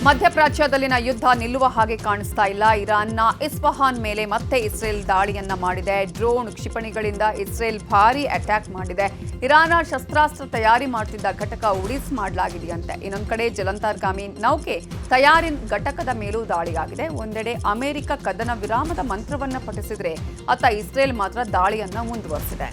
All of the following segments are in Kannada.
ಮಧ್ಯಪ್ರಾಚ್ಯದಲ್ಲಿನ ಯುದ್ಧ ನಿಲ್ಲುವ ಹಾಗೆ ಕಾಣಿಸ್ತಾ ಇಲ್ಲ. ಇರಾನ್ನ ಇಸ್ಫಹಾನ್ ಮೇಲೆ ಮತ್ತೆ ಇಸ್ರೇಲ್ ದಾಳಿಯನ್ನ ಮಾಡಿದೆ. ಡ್ರೋನ್ ಕ್ಷಿಪಣಿಗಳಿಂದ ಇಸ್ರೇಲ್ ಭಾರೀ ಅಟ್ಯಾಕ್ ಮಾಡಿದೆ. ಇರಾನ್ನ ಶಸ್ತ್ರಾಸ್ತ್ರ ತಯಾರಿ ಮಾಡುತ್ತಿದ್ದ ಘಟಕ ಉಡಿಸ್ ಮಾಡಲಾಗಿದೆಯಂತೆ. ಇನ್ನೊಂದು ಕಡೆ ಜಲಂತರ್ಗಾಮಿ ನೌಕೆ ತಯಾರಿ ಘಟಕದ ಮೇಲೂ ದಾಳಿಯಾಗಿದೆ. ಒಂದೆಡೆ ಅಮೆರಿಕ ಕದನ ವಿರಾಮದ ಮಂತ್ರವನ್ನ ಪಠಿಸಿದರೆ ಅತ್ತ ಇಸ್ರೇಲ್ ಮಾತ್ರ ದಾಳಿಯನ್ನ ಮುಂದುವರೆಸಿದೆ.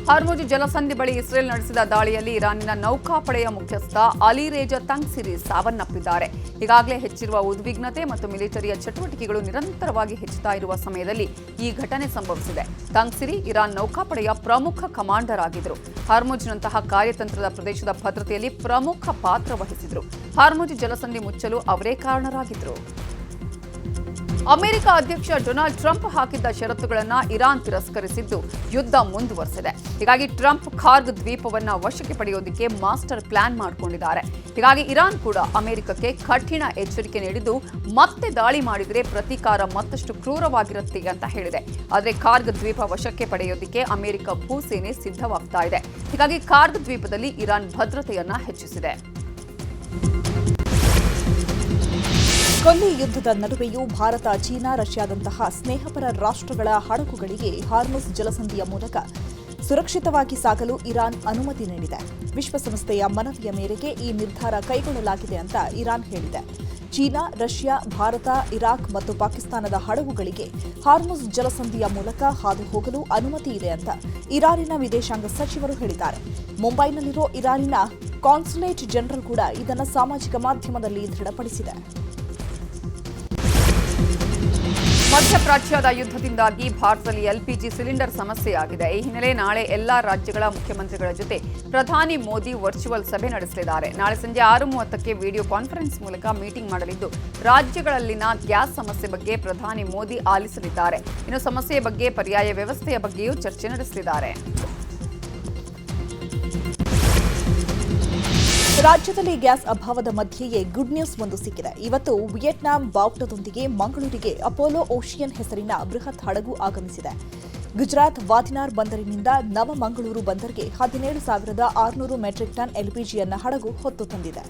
ಹಾರ್ಮುಜ್ ಜಲಸಂಧಿ ಬಳಿ ಇಸ್ರೇಲ್ ನಡೆಸಿದ ದಾಳಿಯಲ್ಲಿ ಇರಾನಿನ ನೌಕಾಪಡೆಯ ಮುಖ್ಯಸ್ಥ ಅಲಿ ರೇಜಾ ತಂಗ್ಸಿರಿ ಸಾವನ್ನಪ್ಪಿದ್ದಾರೆ. ಈಗಾಗಲೇ ಹೆಚ್ಚಿರುವ ಉದ್ವಿಗ್ನತೆ ಮತ್ತು ಮಿಲಿಟರಿಯ ಚಟುವಟಿಕೆಗಳು ನಿರಂತರವಾಗಿ ಹೆಚ್ಚುತ್ತಾ ಇರುವ ಸಮಯದಲ್ಲಿ ಈ ಘಟನೆ ಸಂಭವಿಸಿದೆ. ತಂಗ್ಸಿರಿ ಇರಾನ್ ನೌಕಾಪಡೆಯ ಪ್ರಮುಖ ಕಮಾಂಡರ್ ಆಗಿದ್ದರು. ಹಾರ್ಮುಜ್ನಂತಹ ಕಾರ್ಯತಂತ್ರದ ಪ್ರದೇಶದ ಭದ್ರತೆಯಲ್ಲಿ ಪ್ರಮುಖ ಪಾತ್ರ ವಹಿಸಿದರು. ಹಾರ್ಮುಜ್ ಜಲಸಂಧಿ ಮುಚ್ಚಲು ಅವರೇ ಕಾರಣರಾಗಿದ್ದರು. ಅಮೆರಿಕ ಅಧ್ಯಕ್ಷ ಡೊನಾಲ್ಡ್ ಟ್ರಂಪ್ ಹಾಕಿದ್ದ ಷರತ್ತುಗಳನ್ನು ಇರಾನ್ ತಿರಸ್ಕರಿಸಿದ್ದು ಯುದ್ಧ ಮುಂದುವರೆಸಿದೆ. ಹೀಗಾಗಿ ಟ್ರಂಪ್ ಖಾರ್ಗ್ ದ್ವೀಪವನ್ನು ವಶಕ್ಕೆ ಪಡೆಯೋದಕ್ಕೆ ಮಾಸ್ಟರ್ ಪ್ಲಾನ್ ಮಾಡಿಕೊಂಡಿದ್ದಾರೆ. ಹೀಗಾಗಿ ಇರಾನ್ ಕೂಡ ಅಮೆರಿಕಕ್ಕೆ ಕಠಿಣ ಎಚ್ಚರಿಕೆ ನೀಡಿದ್ದು ಮತ್ತೆ ದಾಳಿ ಮಾಡಿದರೆ ಪ್ರತೀಕಾರ ಮತ್ತಷ್ಟು ಕ್ರೂರವಾಗಿರುತ್ತೆ ಅಂತ ಹೇಳಿದೆ. ಆದರೆ ಖಾರ್ಗ್ ದ್ವೀಪ ವಶಕ್ಕೆ ಪಡೆಯೋದಕ್ಕೆ ಅಮೆರಿಕ ಭೂಸೇನೆ ಸಿದ್ಧವಾಗ್ತಾ ಇದೆ. ಹೀಗಾಗಿ ಖಾರ್ಗ್ ದ್ವೀಪದಲ್ಲಿ ಇರಾನ್ ಭದ್ರತೆಯನ್ನ ಹೆಚ್ಚಿಸಿದೆ. ಕೊಲ್ಲಿ ಯುದ್ಧದ ನಡುವೆಯೂ ಭಾರತ, ಚೀನಾ, ರಷ್ಯಾದಂತಹ ಸ್ನೇಹಪರ ರಾಷ್ಟ್ರಗಳ ಹಡಗುಗಳಿಗೆ ಹಾರ್ಮುಜ್ ಜಲಸಂಧಿಯ ಮೂಲಕ ಸುರಕ್ಷಿತವಾಗಿ ಸಾಗಲು ಇರಾನ್ ಅನುಮತಿ ನೀಡಿದೆ. ವಿಶ್ವಸಂಸ್ಥೆಯ ಮನವಿಯ ಮೇರೆಗೆ ಈ ನಿರ್ಧಾರ ಕೈಗೊಳ್ಳಲಾಗಿದೆ ಅಂತ ಇರಾನ್ ಹೇಳಿದೆ. ಚೀನಾ, ರಷ್ಯಾ, ಭಾರತ, ಇರಾಕ್ ಮತ್ತು ಪಾಕಿಸ್ತಾನದ ಹಡಗುಗಳಿಗೆ ಹಾರ್ಮುಜ್ ಜಲಸಂಧಿಯ ಮೂಲಕ ಹಾದು ಹೋಗಲು ಅನುಮತಿ ಇದೆ ಅಂತ ಇರಾನಿನ ವಿದೇಶಾಂಗ ಸಚಿವರು ಹೇಳಿದ್ದಾರೆ. ಮುಂಬೈನಲ್ಲಿರೋ ಇರಾನಿನ ಕಾನ್ಸುಲೇಟ್ ಜನರಲ್ ಕೂಡ ಇದನ್ನು ಸಾಮಾಜಿಕ ಮಾಧ್ಯಮದಲ್ಲಿ ದೃಢಪಡಿಸಿದೆ. ಮಧ್ಯಪ್ರಾಚ್ಯದ ಯುದ್ಧದಿಂದಾಗಿ ಭಾರತದಲ್ಲಿ ಎಲ್ಪಿಜಿ ಸಿಲಿಂಡರ್ ಸಮಸ್ಯೆಯಾಗಿದೆ. ಈ ಹಿನ್ನೆಲೆ ನಾಳೆ ಎಲ್ಲಾ ರಾಜ್ಯಗಳ ಮುಖ್ಯಮಂತ್ರಿಗಳ ಜೊತೆ ಪ್ರಧಾನಿ ಮೋದಿ ವರ್ಚುವಲ್ ಸಭೆ ನಡೆಸಲಿದ್ದಾರೆ. ನಾಳೆ ಸಂಜೆ 6:30ಕ್ಕೆ ವಿಡಿಯೋ ಕಾನ್ಫರೆನ್ಸ್ ಮೂಲಕ ಮೀಟಿಂಗ್ ಮಾಡಲಿದ್ದು ರಾಜ್ಯಗಳಲ್ಲಿನ ಗ್ಯಾಸ್ ಸಮಸ್ಯೆ ಬಗ್ಗೆ ಪ್ರಧಾನಿ ಮೋದಿ ಆಲಿಸಲಿದ್ದಾರೆ. ಇನ್ನು ಸಮಸ್ಯೆಯ ಬಗ್ಗೆ ಪರ್ಯಾಯ ವ್ಯವಸ್ಥೆಯ ಬಗ್ಗೆಯೂ ಚರ್ಚೆ ನಡೆಸಲಿದ್ದಾರೆ. ರಾಜ್ಯದಲ್ಲಿ ಗ್ಯಾಸ್ ಅಭಾವದ ಮಧ್ಯೆಯೇ ಗುಡ್ ನ್ಯೂಸ್ ಒಂದು ಸಿಕ್ಕಿದೆ. ಇವತ್ತು ವಿಯೆಟ್ನಾಂ ಬಾವ್ಟದೊಂದಿಗೆ ಮಂಗಳೂರಿಗೆ ಅಪೋಲೋ ಓಷಿಯನ್ ಹೆಸರಿನ ಬೃಹತ್ ಹಡಗು ಆಗಮಿಸಿದೆ. ಗುಜರಾತ್ ವಾದಿನಾರ್ ಬಂದರಿನಿಂದ ನವಮಂಗಳೂರು ಬಂದರಿಗೆ 17,600 ಮೆಟ್ರಿಕ್ ಟನ್ ಎಲ್ಪಿಜಿಯನ್ನು ಹಡಗು ಹೊತ್ತು ತಂದಿದೆ.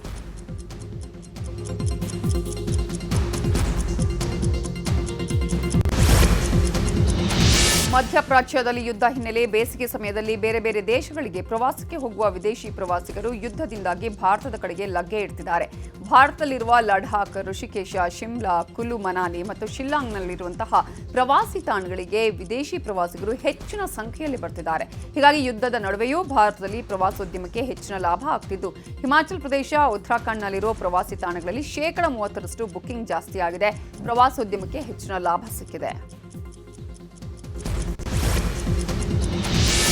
ಮಧ್ಯಪ್ರಾಚ್ಯದಲ್ಲಿ ಯುದ್ಧ ಹಿನ್ನೆಲೆ ಬೇಸಿಗೆ ಸಮಯದಲ್ಲಿ ಬೇರೆ ಬೇರೆ ದೇಶಗಳಿಗೆ ಪ್ರವಾಸಕ್ಕೆ ಹೋಗುವ ವಿದೇಶಿ ಪ್ರವಾಸಿಗರು ಯುದ್ಧದಿಂದಾಗಿ ಭಾರತದ ಕಡೆಗೆ ಲಗ್ಗೆ ಇಡ್ತಿದ್ದಾರೆ. ಭಾರತದಲ್ಲಿರುವ ಲಡಾಖ್, ಋಷಿಕೇಶ, ಶಿಮ್ಲಾ, ಕುಲು ಮನಾಲಿ ಮತ್ತು ಶಿಲ್ಲಾಂಗ್ನಲ್ಲಿರುವಂತಹ ಪ್ರವಾಸಿ ತಾಣಗಳಿಗೆ ವಿದೇಶಿ ಪ್ರವಾಸಿಗರು ಹೆಚ್ಚಿನ ಸಂಖ್ಯೆಯಲ್ಲಿ ಬರ್ತಿದ್ದಾರೆ. ಹೀಗಾಗಿ ಯುದ್ಧದ ನಡುವೆಯೂ ಭಾರತದಲ್ಲಿ ಪ್ರವಾಸೋದ್ಯಮಕ್ಕೆ ಹೆಚ್ಚಿನ ಲಾಭ ಆಗ್ತಿದ್ದು ಹಿಮಾಚಲ ಪ್ರದೇಶ, ಉತ್ತರಾಖಂಡ್ನಲ್ಲಿರುವ ಪ್ರವಾಸಿ ತಾಣಗಳಲ್ಲಿ 30% ಬುಕಿಂಗ್ ಜಾಸ್ತಿಯಾಗಿದೆ. ಪ್ರವಾಸೋದ್ಯಮಕ್ಕೆ ಹೆಚ್ಚಿನ ಲಾಭ ಸಿಕ್ಕಿದೆ.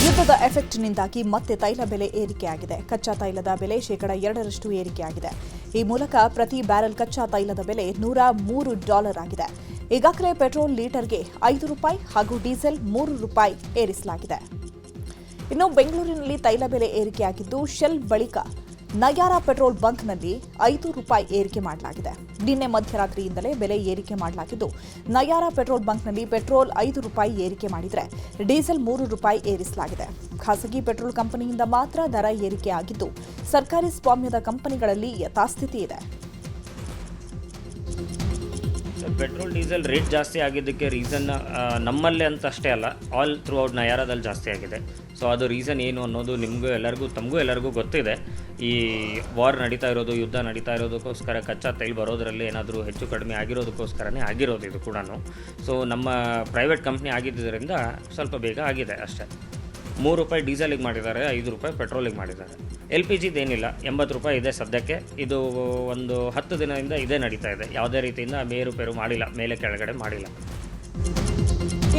ಯುದ್ಧದ ಎಫೆಕ್ಟ್ನಿಂದಾಗಿ ಮತ್ತೆ ತೈಲ ಬೆಲೆ ಏರಿಕೆಯಾಗಿದೆ. ಕಚ್ಚಾ ತೈಲದ ಬೆಲೆ $2 ಏರಿಕೆಯಾಗಿದೆ. ಈ ಮೂಲಕ ಪ್ರತಿ ಬ್ಯಾರೆಲ್ ಕಚ್ಚಾ ತೈಲದ ಬೆಲೆ $103 ಆಗಿದೆ. ಈಗಾಗಲೇ ಪೆಟ್ರೋಲ್ ಲೀಟರ್ಗೆ ₹5 ಹಾಗೂ ಡೀಸೆಲ್ ₹3 ಏರಿಸಲಾಗಿದೆ. ಇನ್ನು ಬೆಂಗಳೂರಿನಲ್ಲಿ ತೈಲ ಬೆಲೆ ಏರಿಕೆಯಾಗಿದ್ದು ಶೆಲ್ ಬಳಿಕ ನಯಾರಾ ಪೆಟ್ರೋಲ್ ಬಂಕ್ನಲ್ಲಿ ₹5 ಏರಿಕೆ ಮಾಡಲಾಗಿದೆ. ನಿನ್ನೆ ಮಧ್ಯರಾತ್ರಿಯಿಂದಲೇ ಬೆಲೆ ಏರಿಕೆ ಮಾಡಲಾಗಿದ್ದು ನಯಾರಾ ಪೆಟ್ರೋಲ್ ಬಂಕ್ನಲ್ಲಿ ಪೆಟ್ರೋಲ್ ₹5 ಏರಿಕೆ ಮಾಡಿದರೆ ಡೀಸೆಲ್ ₹3 ಏರಿಸಲಾಗಿದೆ. ಖಾಸಗಿ ಪೆಟ್ರೋಲ್ ಕಂಪನಿಯಿಂದ ಮಾತ್ರ ದರ ಏರಿಕೆಯಾಗಿದ್ದು ಸರ್ಕಾರಿ ಸ್ವಾಮ್ಯದ ಕಂಪನಿಗಳಲ್ಲಿ ಯಥಾಸ್ಥಿತಿ ಇದೆ. ಪೆಟ್ರೋಲ್ ಡೀಸೆಲ್ ರೇಟ್ ಜಾಸ್ತಿ ಆಗಿದ್ದಕ್ಕೆ ರೀಸನ್ ನಮ್ಮಲ್ಲೇ ಅಂತ ಅಷ್ಟೇ ಅಲ್ಲ, ಆಲ್ ಥ್ರೂ ಔಟ್ ನಯಾರಾದಲ್ಲಿ ಜಾಸ್ತಿ ಆಗಿದೆ. ಸೊ ಅದು ರೀಸನ್ ಏನು ಅನ್ನೋದು ತಮಗೂ ಎಲ್ಲರಿಗೂ ಗೊತ್ತಿದೆ. ಈ ವಾರ್ ನಡೀತಾ ಇರೋದು, ಯುದ್ಧ ನಡೀತಾ ಇರೋದಕ್ಕೋಸ್ಕರ ಕಚ್ಚಾ ತೈಲ ಬರೋದರಲ್ಲಿ ಏನಾದರೂ ಹೆಚ್ಚು ಕಡಿಮೆ ಆಗಿರೋದಕ್ಕೋಸ್ಕರನೇ ಆಗಿರೋದು ಇದು ಕೂಡ. ಸೊ ನಮ್ಮ ಪ್ರೈವೇಟ್ ಕಂಪ್ನಿ ಆಗಿದ್ದರಿಂದ ಸ್ವಲ್ಪ ಬೇಗ ಆಗಿದೆ ಅಷ್ಟೇ. ₹3 ಡೀಸೆಲಿಗೆ ಮಾಡಿದ್ದಾರೆ, ₹5 ಪೆಟ್ರೋಲಿಗೆ ಮಾಡಿದ್ದಾರೆ. LPGದು ಏನಿಲ್ಲ, ₹80 ಇದೆ ಸದ್ಯಕ್ಕೆ. ಇದು ಒಂದು 10 ದಿನದಿಂದ ಇದೇ ನಡೀತಾ ಇದೆ. ಯಾವುದೇ ರೀತಿಯಿಂದ ಮೇರುಪೇರು ಮಾಡಿಲ್ಲ, ಮೇಲೆ ಕೆಳಗಡೆ ಮಾಡಿಲ್ಲ.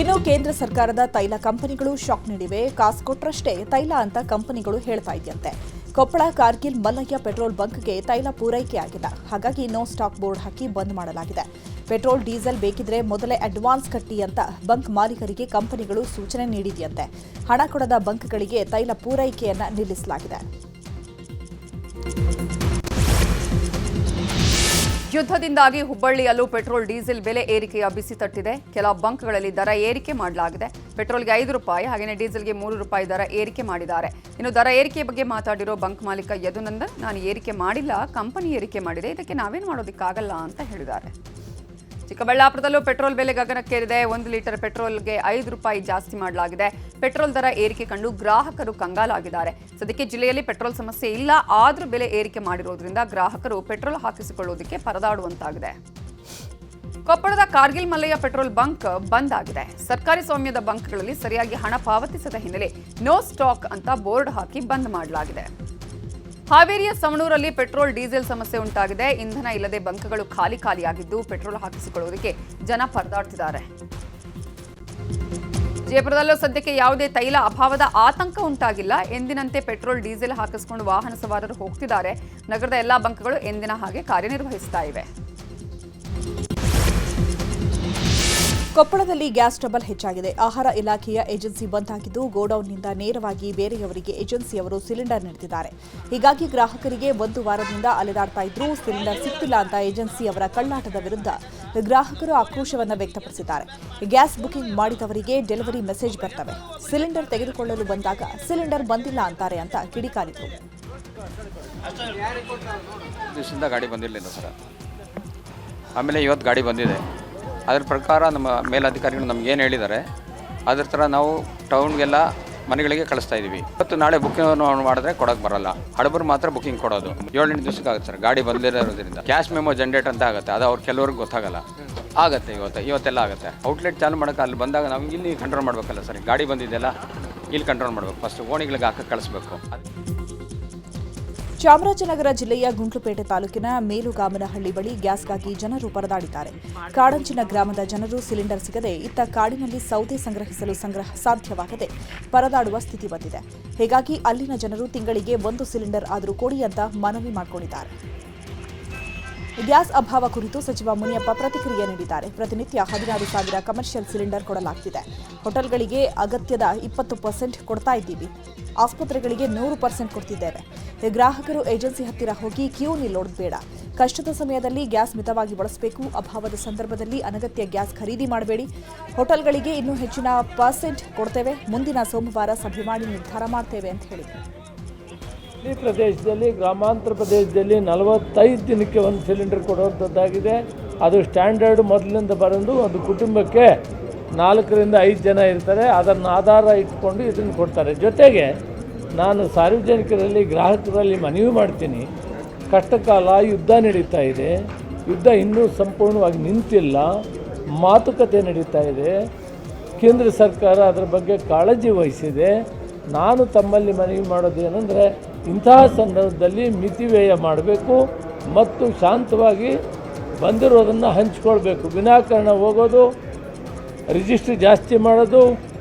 ಇನ್ನು ಕೇಂದ್ರ ಸರ್ಕಾರದ ತೈಲ ಕಂಪನಿಗಳು ಶಾಕ್ ನೀಡಿವೆ. ಕಾಸು ಕೊಟ್ಟರಷ್ಟೇ ತೈಲ ಅಂತ ಕಂಪನಿಗಳು ಹೇಳ್ತಾ ಇದೆಯಂತೆ. ಕೊಪ್ಪಳ, ಕಾರ್ಗಿಲ್, ಮಲ್ಲಯ್ಯ ಪೆಟ್ರೋಲ್ ಬಂಕ್ಗೆ ತೈಲ ಪೂರೈಕೆ ಆಗಿಲ್ಲ. ಹಾಗಾಗಿ ನೋ ಸ್ಟಾಕ್ ಬೋರ್ಡ್ ಹಾಕಿ ಬಂದ್ ಮಾಡಲಾಗಿದೆ. ಪೆಟ್ರೋಲ್, ಡೀಸೆಲ್ ಬೇಕಿದ್ರೆ ಮೊದಲೇ ಅಡ್ವಾನ್ಸ್ ಕಟ್ಟಿ ಅಂತ ಬಂಕ್ ಮಾಲೀಕರಿಗೆ ಕಂಪನಿಗಳು ಸೂಚನೆ ನೀಡಿದೆಯಂತೆ. ಹಣ ಕೊಡದ ಬಂಕ್ಗಳಿಗೆ ತೈಲ ಪೂರೈಕೆಯನ್ನ ನಿಲ್ಲಿಸಲಾಗಿದೆ. ಯುದ್ಧದಿಂದಾಗಿ ಹುಬ್ಬಳ್ಳಿಯಲ್ಲೂ ಪೆಟ್ರೋಲ್ ಡೀಸೆಲ್ ಬೆಲೆ ಏರಿಕೆಯ ಬಿಸಿ ತಟ್ಟಿದೆ. ಕೆಲ ಬಂಕ್ಗಳಲ್ಲಿ ದರ ಏರಿಕೆ ಮಾಡಲಾಗಿದೆ. ಪೆಟ್ರೋಲ್ಗೆ ₹5 ಹಾಗೆಯೇ ಡೀಸೆಲ್ಗೆ ₹3 ದರ ಏರಿಕೆ ಮಾಡಿದ್ದಾರೆ. ಇನ್ನು ದರ ಏರಿಕೆ ಬಗ್ಗೆ ಮಾತಾಡಿರೋ ಬಂಕ್ ಮಾಲೀಕ ಯದುನಂದನ್, ನಾನು ಏರಿಕೆ ಮಾಡಿಲ್ಲ, ಕಂಪನಿ ಏರಿಕೆ ಮಾಡಿದೆ, ಇದಕ್ಕೆ ನಾವೇನು ಮಾಡೋದಕ್ಕಾಗಲ್ಲ ಅಂತ ಹೇಳಿದ್ದಾರೆ. ಚಿಕ್ಕಬಳ್ಳಾಪುರದಲ್ಲೂ ಪೆಟ್ರೋಲ್ ಬೆಲೆ ಗಗನಕ್ಕೇರಿದೆ. 1 ಲೀಟರ್ ಪೆಟ್ರೋಲ್ಗೆ ₹5 ಜಾಸ್ತಿ ಮಾಡಲಾಗಿದೆ. ಪೆಟ್ರೋಲ್ ದರ ಏರಿಕೆ ಕಂಡು ಗ್ರಾಹಕರು ಕಂಗಾಲಾಗಿದ್ದಾರೆ. ಸದ್ಯಕ್ಕೆ ಜಿಲ್ಲೆಯಲ್ಲಿ ಪೆಟ್ರೋಲ್ ಸಮಸ್ಯೆ ಇಲ್ಲ, ಆದ್ರೂ ಬೆಲೆ ಏರಿಕೆ ಮಾಡಿರೋದ್ರಿಂದ ಗ್ರಾಹಕರು ಪೆಟ್ರೋಲ್ ಹಾಕಿಸಿಕೊಳ್ಳುವುದಕ್ಕೆ ಪರದಾಡುವಂತಾಗಿದೆ. ಕೊಪ್ಪಳದ ಕಾರ್ಗಿಲ್ ಮಲ್ಲಯ್ಯ ಪೆಟ್ರೋಲ್ ಬಂಕ್ ಬಂದ್ ಆಗಿದೆ. ಸರ್ಕಾರಿ ಸ್ವಾಮ್ಯದ ಬಂಕ್ಗಳಲ್ಲಿ ಸರಿಯಾಗಿ ಹಣ ಪಾವತಿಸದ ಹಿನ್ನೆಲೆ ನೋ ಸ್ಟಾಕ್ ಅಂತ ಬೋರ್ಡ್ ಹಾಕಿ ಬಂದ್ ಮಾಡಲಾಗಿದೆ. ಹಾವೇರಿಯ ಸವಣೂರಲ್ಲಿ ಪೆಟ್ರೋಲ್ ಡೀಸೆಲ್ ಸಮಸ್ಯೆ ಉಂಟಾಗಿದೆ. ಇಂಧನ ಇಲ್ಲದೆ ಬಂಕ್ಗಳು ಖಾಲಿಯಾಗಿದ್ದು ಪೆಟ್ರೋಲ್ ಹಾಕಿಸಿಕೊಳ್ಳುವುದಕ್ಕೆ ಜನ ಪರದಾಡ್ತಿದ್ದಾರೆ. ಜಯಪುರದಲ್ಲೂ ಸದ್ಯಕ್ಕೆ ಯಾವುದೇ ತೈಲ ಅಭಾವದ ಆತಂಕ ಉಂಟಾಗಿಲ್ಲ. ಎಂದಿನಂತೆ ಪೆಟ್ರೋಲ್ ಡೀಸೆಲ್ ಹಾಕಿಸಿಕೊಂಡು ವಾಹನ ಸವಾರರು ಹೋಗ್ತಿದ್ದಾರೆ. ನಗರದ ಎಲ್ಲಾ ಬಂಕ್ಗಳು ಎಂದಿನ ಹಾಗೆ ಕಾರ್ಯನಿರ್ವಹಿಸ್ತಾ ಇವೆ. ಕೊಪ್ಪಳದಲ್ಲಿ ಗ್ಯಾಸ್ ಟ್ರಬಲ್ ಹೆಚ್ಚಾಗಿದೆ. ಆಹಾರ ಇಲಾಖೆಯ ಏಜೆನ್ಸಿ ಬಂದ್ ಆಗಿದ್ದು ಗೋಡೌನ್ನಿಂದ ನೇರವಾಗಿ ಬೇರೆಯವರಿಗೆ ಏಜೆನ್ಸಿಯವರು ಸಿಲಿಂಡರ್ ನೀಡುತ್ತಿದ್ದಾರೆ. ಹೀಗಾಗಿ ಗ್ರಾಹಕರಿಗೆ 1 ವಾರದಿಂದ ಅಲೆದಾಡ್ತಾ ಇದ್ರೂ ಸಿಲಿಂಡರ್ ಸಿಗ್ತಿಲ್ಲ ಅಂತ ಏಜೆನ್ಸಿಯವರ ಕಳ್ಳಾಟದ ವಿರುದ್ಧ ಗ್ರಾಹಕರು ಆಕ್ರೋಶವನ್ನು ವ್ಯಕ್ತಪಡಿಸಿದ್ದಾರೆ. ಗ್ಯಾಸ್ ಬುಕಿಂಗ್ ಮಾಡಿದವರಿಗೆ ಡೆಲಿವರಿ ಮೆಸೇಜ್ ಬರ್ತವೆ, ಸಿಲಿಂಡರ್ ತೆಗೆದುಕೊಳ್ಳಲು ಬಂದಾಗ ಸಿಲಿಂಡರ್ ಬಂದಿಲ್ಲ ಅಂತಾರೆ ಅಂತ ಕಿಡಿಕಾರಿದರು. ದಿವಸದಿಂದ ಗಾಡಿ ಬಂದಿರಲಿಲ್ಲ ಸರ್, ಆಮೇಲೆ ಇವತ್ತು ಗಾಡಿ ಬಂದಿದೆ. ಅದರ ಪ್ರಕಾರ ನಮ್ಮ ಮೇಲಧಿಕಾರಿಗಳು ನಮ್ಗೆ ಏನು ಹೇಳಿದ್ದಾರೆ ಅದ್ರ ಥರ ನಾವು ಟೌನ್ಗೆಲ್ಲ ಮನೆಗಳಿಗೆ ಕಳಿಸ್ತಾ ಇದ್ದೀವಿ. ಇವತ್ತು ನಾಳೆ ಬುಕಿಂಗ್ ಮಾಡಿದ್ರೆ ಕೊಡೋಕೆ ಬರಲ್ಲ, ಹಡಬರು ಮಾತ್ರ ಬುಕಿಂಗ್ ಕೊಡೋದು. 7-8 ದಿವಸಕ್ಕೆ ಆಗುತ್ತೆ ಸರ್. ಗಾಡಿ ಬಂದಿರೋದ್ರಿಂದ ಕ್ಯಾಶ್ ಮೆಮೋ ಜನರೇಟ್ ಅಂತ ಆಗುತ್ತೆ, ಅದು ಅವ್ರು ಕೆಲವ್ರಿಗೆ ಗೊತ್ತಾಗಲ್ಲ. ಆಗುತ್ತೆ ಇವತ್ತೆಲ್ಲ ಆಗುತ್ತೆ. ಔಟ್ಲೆಟ್ ಚಾಲು ಮಾಡೋಕೆ ಅಲ್ಲಿ ಬಂದಾಗ ನಾವು ಇಲ್ಲಿ ಕಂಟ್ರೋಲ್ ಮಾಡಬೇಕಲ್ಲ ಸರ್. ಗಾಡಿ ಬಂದಿದೆಯಲ್ಲ ಇಲ್ಲಿ ಕಂಟ್ರೋಲ್ ಮಾಡಬೇಕು, ಫಸ್ಟ್ ಓಣಿಗಳಿಗೆ ಹಾಕಿ ಕಳಿಸ್ಬೇಕು. ಚಾಮರಾಜನಗರ ಜಿಲ್ಲೆಯ ಗುಂಡ್ಲುಪೇಟೆ ತಾಲೂಕಿನ ಮೇಲುಗಾಮನಹಳ್ಳಿ ಬಳಿ ಗ್ಯಾಸ್ಗಾಗಿ ಜನರು ಪರದಾಡಿದ್ದಾರೆ. ಕಾಡಂಚಿನ ಗ್ರಾಮದ ಜನರು ಸಿಲಿಂಡರ್ ಸಿಗದೆ ಇತ್ತ ಕಾಡಿನಲ್ಲಿ ಸೌದೆ ಸಂಗ್ರಹಿಸಲು ಸಾಧ್ಯವಾಗದೆ ಪರದಾಡುವ ಸ್ಥಿತಿ ಬಂದಿದೆ. ಹೀಗಾಗಿ ಅಲ್ಲಿನ ಜನರು ತಿಂಗಳಿಗೆ 1 ಸಿಲಿಂಡರ್ ಆದರೂ ಕೊಡಿ ಅಂತ ಮನವಿ ಮಾಡಿಕೊಂಡಿದ್ದಾರೆ. ಗ್ಯಾಸ್ ಅಭಾವ ಕುರಿತು ಸಚಿವ ಮುನಿಯಪ್ಪ ಪ್ರತಿಕ್ರಿಯೆ ನೀಡಿದ್ದಾರೆ. ಪ್ರತಿನಿತ್ಯ 16,000 ಕಮರ್ಷಿಯಲ್ ಸಿಲಿಂಡರ್ ಕೊಡಲಾಗ್ತಿದೆ. ಹೋಟೆಲ್ಗಳಿಗೆ ಅಗತ್ಯದ 20% ಕೊಡ್ತಾ ಇದ್ದೀವಿ, ಆಸ್ಪತ್ರೆಗಳಿಗೆ 100% ಕೊಡ್ತಿದ್ದೇವೆ. ಗ್ರಾಹಕರು ಏಜೆನ್ಸಿ ಹತ್ತಿರ ಹೋಗಿ ಕ್ಯೂ ನಿಲ್ಲೋಡ್ಬೇಡ. ಕಷ್ಟದ ಸಮಯದಲ್ಲಿ ಗ್ಯಾಸ್ ಮಿತವಾಗಿ ಬಳಸಬೇಕು. ಅಭಾವದ ಸಂದರ್ಭದಲ್ಲಿ ಅನಗತ್ಯ ಗ್ಯಾಸ್ ಖರೀದಿ ಮಾಡಬೇಡಿ. ಹೋಟೆಲ್ಗಳಿಗೆ ಇನ್ನೂ ಹೆಚ್ಚಿನ ಪರ್ಸೆಂಟ್ ಕೊಡ್ತೇವೆ. ಮುಂದಿನ ಸೋಮವಾರ ಸಭೆ ಮಾಡಿ ನಿರ್ಧಾರ ಮಾಡ್ತೇವೆ ಅಂತ ಹೇಳಿದರು. ಈ ಪ್ರದೇಶದಲ್ಲಿ, ಗ್ರಾಮಾಂತರ ಪ್ರದೇಶದಲ್ಲಿ 45 ದಿನಕ್ಕೆ 1 ಸಿಲಿಂಡರ್ ಕೊಡುವಂಥದ್ದಾಗಿದೆ. ಅದು ಸ್ಟ್ಯಾಂಡರ್ಡ್ ಮೊದಲಿನಿಂದ ಬರೆದು ಒಂದು ಕುಟುಂಬಕ್ಕೆ 4 ರಿಂದ 5 ಜನ ಇರ್ತಾರೆ. ಅದನ್ನು ಆಧಾರ ಇಟ್ಕೊಂಡು ಇದನ್ನು ಕೊಡ್ತಾರೆ. ಜೊತೆಗೆ ನಾನು ಸಾರ್ವಜನಿಕರಲ್ಲಿ, ಗ್ರಾಹಕರಲ್ಲಿ ಮನವಿ ಮಾಡ್ತೀನಿ, ಕಷ್ಟಕಾಲ, ಯುದ್ಧ ನಡೀತಾ ಇದೆ. ಯುದ್ಧ ಇನ್ನೂ ಸಂಪೂರ್ಣವಾಗಿ ನಿಂತಿಲ್ಲ, ಮಾತುಕತೆ ನಡೀತಾ ಇದೆ. ಕೇಂದ್ರ ಸರ್ಕಾರ ಅದರ ಬಗ್ಗೆ ಕಾಳಜಿ ವಹಿಸಿದೆ. ನಾನು ತಮ್ಮಲ್ಲಿ ಮನವಿ ಮಾಡೋದೇನೆಂದರೆ, ಇಂತಹ ಸಂದರ್ಭದಲ್ಲಿ ಮಿತಿವ್ಯಯ ಮಾಡಬೇಕು ಮತ್ತು ಶಾಂತವಾಗಿ ಬಂದಿರೋದನ್ನು ಹಂಚ್ಕೊಳ್ಬೇಕು. ವಿನಾಕಾರಣ ಹೋಗೋದು, ರಿಜಿಸ್ಟ್ರಿ ಜಾಸ್ತಿ ಮಾಡೋದು,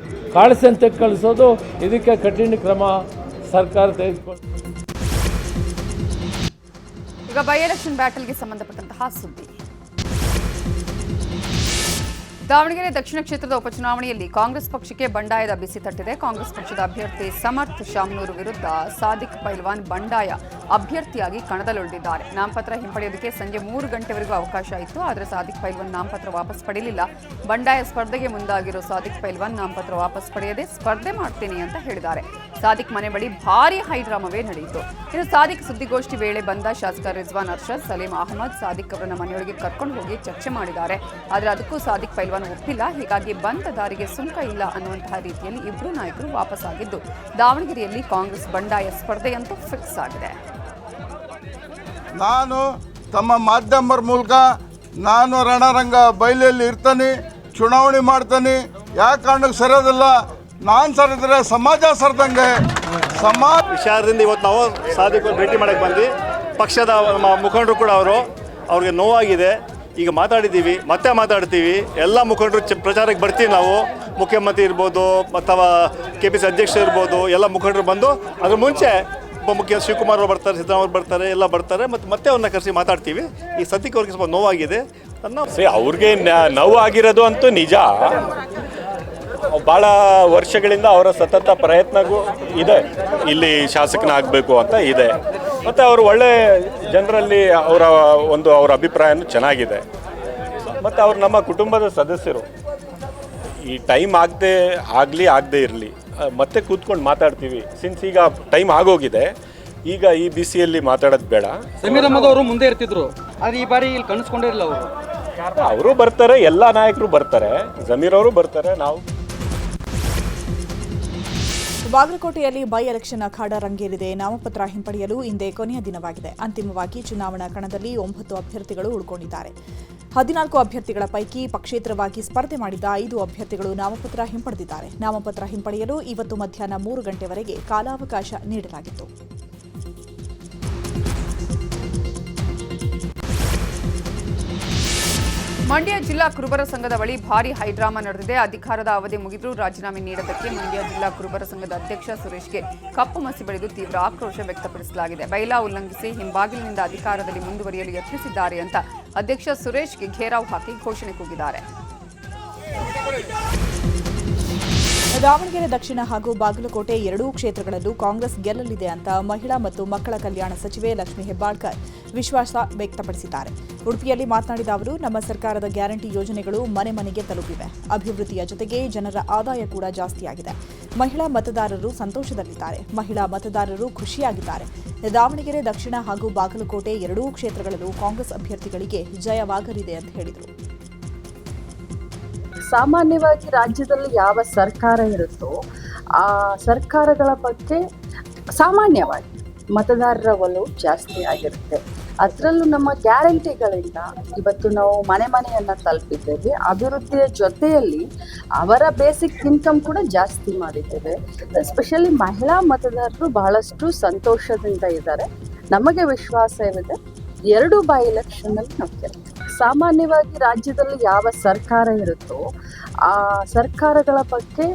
ಕಾಳಸಂತೆ ಕಳಿಸೋದು, ಇದಕ್ಕೆ ಕಠಿಣ ಕ್ರಮ ಸರ್ಕಾರ ತೆಗೆದುಕೊಂಡು. ಈಗ ಬೈ ಎಲೆಕ್ಷನ್ ಬ್ಯಾಟಲ್ಗೆ ಸಂಬಂಧಪಟ್ಟಂತಹ ಸುದ್ದಿ. ದಾವಣಗೆರೆ ದಕ್ಷಿಣ ಕ್ಷೇತ್ರದ ಉಪಚುನಾವಣೆಯಲ್ಲಿ ಕಾಂಗ್ರೆಸ್ ಪಕ್ಷಕ್ಕೆ ಬಂಡಾಯದ ಬಿಸಿ ತಟ್ಟಿದೆ. ಕಾಂಗ್ರೆಸ್ ಪಕ್ಷದ ಅಭ್ಯರ್ಥಿ ಸಮರ್ಥ್ ಶಾಮನೂರು ವಿರುದ್ಧ ಸಾದಿಕ್ ಪೈಲ್ವಾನ್ ಬಂಡಾಯ ಅಭ್ಯರ್ಥಿಯಾಗಿ ಕಣದಲ್ಲಿಳಿದಿದ್ದಾರೆ. ನಾಮಪತ್ರ ಹಿಂಪಡೆಯೋದಕ್ಕೆ ಸಂಜೆ 3 ಗಂಟೆವರೆಗೂ ಅವಕಾಶ ಇತ್ತು, ಆದರೆ ಸಾದಿಕ್ ಪೈಲ್ವಾನ್ ನಾಮಪತ್ರ ವಾಪಸ್ ಪಡೆಯಲಿಲ್ಲ. ಬಂಡಾಯ ಸ್ಪರ್ಧೆಗೆ ಮುಂದಾಗಿರೋ ಸಾದಿಕ್ ಪೈಲ್ವಾನ್ ನಾಮಪತ್ರ ವಾಪಸ್ ಪಡೆಯದೆ ಸ್ಪರ್ಧೆ ಮಾಡ್ತೀನಿ ಅಂತ ಹೇಳಿದ್ದಾರೆ. ಸಾದಿಕ್ ಮನೆ ಬಳಿ ಭಾರೀ ಹೈಡ್ರಾಮವೇ ನಡೆಯಿತು. ಇನ್ನು ಸಾದಿಕ್ ಸುದ್ದಿಗೋಷ್ಠಿ ವೇಳೆ ಬಂದ ಶಾಸಕ ರಿಜ್ವಾನ್ ಅರ್ಷದ್, ಸಲೀಂ ಅಹಮದ್ ಸಾದಿಕ್ ಅವರನ್ನ ಮನೆಯೊಳಗೆ ಕರ್ಕೊಂಡು ಹೋಗಿ ಚರ್ಚೆ ಮಾಡಿದ್ದಾರೆ. ಆದರೆ ಅದಕ್ಕೂ ಸಾದಿಕ್ ಪೈಲ್ವಾನ್ ಒಪ್ಪಿಲ್ಲ. ಹೀಗಾಗಿ ಬಂದ ದಾರಿಗೆ ಸುಂಕ ಇಲ್ಲ ಅನ್ನುವಂತಹ ರೀತಿಯಲ್ಲಿ ಇಬ್ಬರು ನಾಯಕರು ವಾಪಸ್ ಆಗಿದ್ದು, ದಾವಣಗೆರೆಯಲ್ಲಿ ಕಾಂಗ್ರೆಸ್ ಬಂಡಾಯ ಸ್ಪರ್ಧೆಯಂತೂ ಫಿಕ್ಸ್ ಆಗಿದೆ. ನಾನು ತಮ್ಮ ಮಾಧ್ಯಮರ ಮೂಲಕ ನಾನು ರಣರಂಗ ಬಯಲಲ್ಲಿ ಇರ್ತಾನೆ, ಚುನಾವಣೆ ಮಾಡ್ತಾನೆ. ಯಾವ ಕಾರಣಕ್ಕೆ ಸರಿಯೋದಿಲ್ಲ, ನಾನು ಸರಿದ್ರೆ ಸಮಾಜ ಸರಿದಂಗೆ. ವಿಚಾರದಿಂದ ಇವತ್ತು ನಾವು ಸಾದಿಕ್ ಭೇಟಿ ಮಾಡಕ್ಕೆ ಬಂದು ಪಕ್ಷದ ಮುಖಂಡರು ಕೂಡ ಅವ್ರಿಗೆ ನೋವಾಗಿದೆ. ಈಗ ಮಾತಾಡಿದ್ದೀವಿ, ಮತ್ತೆ ಮಾತಾಡ್ತೀವಿ. ಎಲ್ಲ ಮುಖಂಡರು ಪ್ರಚಾರಕ್ಕೆ ಬರ್ತೀವಿ. ನಾವು ಮುಖ್ಯಮಂತ್ರಿ ಇರ್ಬೋದು ಅಥವಾ KPC ಅಧ್ಯಕ್ಷರು ಇರ್ಬೋದು, ಎಲ್ಲ ಮುಖಂಡರು ಬಂದು ಅದ್ರ ಮುಂಚೆ ಉಪಮುಖ್ಯ ಶಿವಕುಮಾರ್ ಅವರು ಬರ್ತಾರೆ, ಸಿದ್ದರಾಮಯ್ಯ ಬರ್ತಾರೆ, ಎಲ್ಲ ಬರ್ತಾರೆ. ಮತ್ತೆ ಅವ್ರನ್ನ ಕರೆಸಿ ಮಾತಾಡ್ತೀವಿ. ಈ ಸದ್ಯಕ್ಕೆ ಅವ್ರಿಗೆ ಸ್ವಲ್ಪ ನೋವಾಗಿದೆ. ಅವ್ರಿಗೆ ನೋವಾಗಿರೋದು ಅಂತೂ ನಿಜ. ಭಾಳ ವರ್ಷಗಳಿಂದ ಅವರ ಸತತ ಪ್ರಯತ್ನಗೂ ಇದೆ, ಇಲ್ಲಿ ಶಾಸಕನಾಗಬೇಕು ಅಂತ ಇದೆ. ಮತ್ತು ಅವರು ಒಳ್ಳೆ ಜನರಲ್ಲಿ ಅವರ ಅಭಿಪ್ರಾಯನೂ ಚೆನ್ನಾಗಿದೆ. ಮತ್ತು ಅವ್ರು ನಮ್ಮ ಕುಟುಂಬದ ಸದಸ್ಯರು. ಈ ಟೈಮ್ ಆಗದೇ ಇರಲಿ, ಮತ್ತೆ ಕೂತ್ಕೊಂಡು ಮಾತಾಡ್ತೀವಿ. ಸಿನ್ಸ್ ಈಗ ಟೈಮ್ ಆಗೋಗಿದೆ, ಈಗ ಈ ಬಿಸಿಯಲ್ಲಿ ಮಾತಾಡೋದು ಬೇಡ. ಸಮೀರ್ ಅಹಮದ್ ಅವರು ಮುಂದೆ ಇರ್ತಿದ್ರು, ಆದರೆ ಈ ಬಾರಿ ಇಲ್ಲಿ ಕಾಣಿಸ್ಕೊಂಡಿರಲಿಲ್ಲ. ಅವರು ಬರ್ತಾರೆ, ಎಲ್ಲ ನಾಯಕರು ಬರ್ತಾರೆ, ಜಮೀರ್ ಅವರು ಬರ್ತಾರೆ. ನಾವು ಬಾಗಲಕೋಟೆಯಲ್ಲಿ ಬೈ ಎಲೆಕ್ಷನ್ ಅಖಾಡ ರಂಗೇರಿದೆ. ನಾಮಪತ್ರ ಹಿಂಪಡೆಯಲು ಇಂದೇ ಕೊನೆಯ ದಿನವಾಗಿದೆ. ಅಂತಿಮವಾಗಿ ಚುನಾವಣಾ ಕಣದಲ್ಲಿ 9 ಅಭ್ಯರ್ಥಿಗಳು ಉಳ್ಕೊಂಡಿದ್ದಾರೆ. 14 ಅಭ್ಯರ್ಥಿಗಳ ಪೈಕಿ ಪಕ್ಷೇತರವಾಗಿ ಸ್ಪರ್ಧೆ ಮಾಡಿದ 5 ಅಭ್ಯರ್ಥಿಗಳು ನಾಮಪತ್ರ ಹಿಂಪಡೆದಿದ್ದಾರೆ. ನಾಮಪತ್ರ ಹಿಂಪಡೆಯಲು ಇವತ್ತು ಮಧ್ಯಾಹ್ನ 3 ಗಂಟೆವರೆಗೆ ಕಾಲಾವಕಾಶ ನೀಡಲಾಗಿತ್ತು. ಮಂಡ್ಯ ಜಿಲ್ಲಾ ಕುರುಬರ ಸಂಘದ ಬಳಿ ಭಾರೀ ಹೈಡ್ರಾಮಾ ನಡೆದಿದೆ. ಅಧಿಕಾರದ ಅವಧಿ ಮುಗಿದರೂ ರಾಜೀನಾಮೆ ನೀಡೋದಕ್ಕೆ ಮಂಡ್ಯ ಜಿಲ್ಲಾ ಕುರುಬರ ಸಂಘದ ಅಧ್ಯಕ್ಷ ಸುರೇಶ್ಗೆ ಕಪ್ಪು ಮಸಿ ಬಳಿದು ತೀವ್ರ ಆಕ್ರೋಶ ವ್ಯಕ್ತಪಡಿಸಲಾಗಿದೆ. ಬೈಲಾ ಉಲ್ಲಂಘಿಸಿ ಹಿಂಬಾಗಿಲಿನಿಂದ ಅಧಿಕಾರದಲ್ಲಿ ಮುಂದುವರಿಯಲು ಯತ್ನಿಸಿದ್ದಾರೆ ಅಂತ ಅಧ್ಯಕ್ಷ ಸುರೇಶ್ಗೆ ಘೇರಾವ್ ಹಾಕಿ ಘೋಷಣೆ ಕೂಗಿದ್ದಾರೆ. ದಾವಣಗೆರೆ ದಕ್ಷಿಣ ಹಾಗೂ ಬಾಗಲಕೋಟೆ ಎರಡೂ ಕ್ಷೇತ್ರಗಳಲ್ಲೂ ಕಾಂಗ್ರೆಸ್ ಗೆಲ್ಲಲಿದೆ ಅಂತ ಮಹಿಳಾ ಮತ್ತು ಮಕ್ಕಳ ಕಲ್ಯಾಣ ಸಚಿವೆ ಲಕ್ಷ್ಮೀ ಹೆಬ್ಬಾಳ್ಕರ್ ವಿಶ್ವಾಸ ವ್ಯಕ್ತಪಡಿಸಿದ್ದಾರೆ. ಉಡುಪಿಯಲ್ಲಿ ಮಾತನಾಡಿದ ಅವರು, ನಮ್ಮ ಸರ್ಕಾರದ ಗ್ಯಾರಂಟಿ ಯೋಜನೆಗಳು ಮನೆ ಮನೆಗೆ ತಲುಪಿವೆ. ಅಭಿವೃದ್ಧಿಯ ಜೊತೆಗೆ ಜನರ ಆದಾಯ ಕೂಡ ಜಾಸ್ತಿಯಾಗಿದೆ. ಮಹಿಳಾ ಮತದಾರರು ಸಂತೋಷದಲ್ಲಿದ್ದಾರೆ. ಮಹಿಳಾ ಮತದಾರರು ಖುಷಿಯಾಗಿದ್ದಾರೆ. ದಾವಣಗೆರೆ ದಕ್ಷಿಣ ಹಾಗೂ ಬಾಗಲಕೋಟೆ ಎರಡೂ ಕ್ಷೇತ್ರಗಳಲ್ಲೂ ಕಾಂಗ್ರೆಸ್ ಅಭ್ಯರ್ಥಿಗಳಿಗೆ ಜಯವಾಗಲಿದೆ ಅಂತ ಹೇಳಿದರು. ಸಾಮಾನ್ಯವಾಗಿ ರಾಜ್ಯದಲ್ಲಿ ಯಾವ ಸರ್ಕಾರ ಇರುತ್ತೋ ಆ ಸರ್ಕಾರಗಳ ಬಗ್ಗೆ ಸಾಮಾನ್ಯವಾಗಿ ಮತದಾರರ ಒಲವು ಜಾಸ್ತಿ ಆಗಿರುತ್ತೆ. ಅದರಲ್ಲೂ ನಮ್ಮ ಗ್ಯಾರಂಟಿಗಳಿಂದ ಇವತ್ತು ನಾವು ಮನೆ ಮನೆಯನ್ನು ತಲುಪಿದ್ದೇವೆ. ಅಭಿವೃದ್ಧಿಯ ಜೊತೆಯಲ್ಲಿ ಅವರ ಬೇಸಿಕ್ ಇನ್ಕಮ್ ಕೂಡ ಜಾಸ್ತಿ ಮಾಡಿದ್ದೇವೆ. ಎಸ್ಪೆಷಲಿ ಮಹಿಳಾ ಮತದಾರರು ಬಹಳಷ್ಟು ಸಂತೋಷದಿಂದ ಇದ್ದಾರೆ. ನಮಗೆ ವಿಶ್ವಾಸವಿದೆ, 2 ಬೈ ಎಲೆಕ್ಷನ್ನಲ್ಲಿ ನಾವು ಗೆಲ್ತೀವಿ. ಸಾಮಾನ್ಯವಾಗಿ ರಾಜ್ಯದಲ್ಲಿ ಯಾವ ಸರ್ಕಾರ ಇರುತ್ತೋ ಆ ಸರ್ಕಾರಗಳ ಬಗ್ಗೆ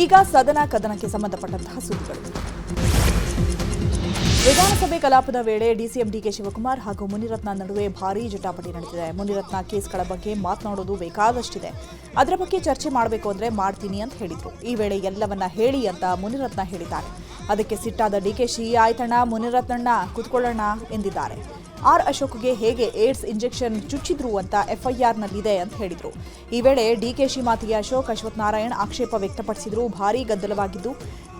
ಈಗ ಸದನ ಕದನಕ್ಕೆ ಸಂಬಂಧಪಟ್ಟಂತಹ ಸುದ್ದಿಗಳು. ವಿಧಾನಸಭೆ ಕಲಾಪದ ವೇಳೆ ಡಿಸಿಎಂ ಡಿಕೆ ಶಿವಕುಮಾರ್ ಹಾಗೂ ಮುನಿರತ್ನ ನಡುವೆ ಭಾರೀ ಜಟಾಪಟಿ ನಡೆದಿದೆ. ಮುನಿರತ್ನ ಕೇಸ್ಗಳ ಬಗ್ಗೆ ಮಾತನಾಡೋದು ಬೇಕಾದಷ್ಟಿದೆ, ಅದರ ಬಗ್ಗೆ ಚರ್ಚೆ ಮಾಡಬೇಕು ಅಂದ್ರೆ ಮಾಡ್ತೀನಿ ಅಂತ ಹೇಳಿದ್ರು. ಈ ವೇಳೆ ಎಲ್ಲವನ್ನ ಹೇಳಿ ಅಂತ ಮುನಿರತ್ನ ಹೇಳಿದ್ದಾರೆ. ಅದಕ್ಕೆ ಸಿಟ್ಟಾದ ಡಿಕೆಶಿ, ಆಯ್ತಣ್ಣ ಮುನಿರತ್ನಣ್ಣ ಕೂತ್ಕೊಳ್ಳೋಣ ಎಂದಿದ್ದಾರೆ. ಆರ್ ಅಶೋಕ್ಗೆ ಹೇಗೆ ಏಡ್ಸ್ ಇಂಜೆಕ್ಷನ್ ಚುಚ್ಚಿದ್ರು ಅಂತ ಎಫ್ಐಆರ್ನಲ್ಲಿದೆ ಅಂತ ಹೇಳಿದ್ರು. ಈ ವೇಳೆ ಡಿಕೆಶಿ ಮಾತಿಗೆ ಅಶ್ವಥ್ ನಾರಾಯಣ್ ಆಕ್ಷೇಪ ವ್ಯಕ್ತಪಡಿಸಿದ್ರು. ಭಾರೀ ಗದ್ದಲವಾಗಿದ್ದು,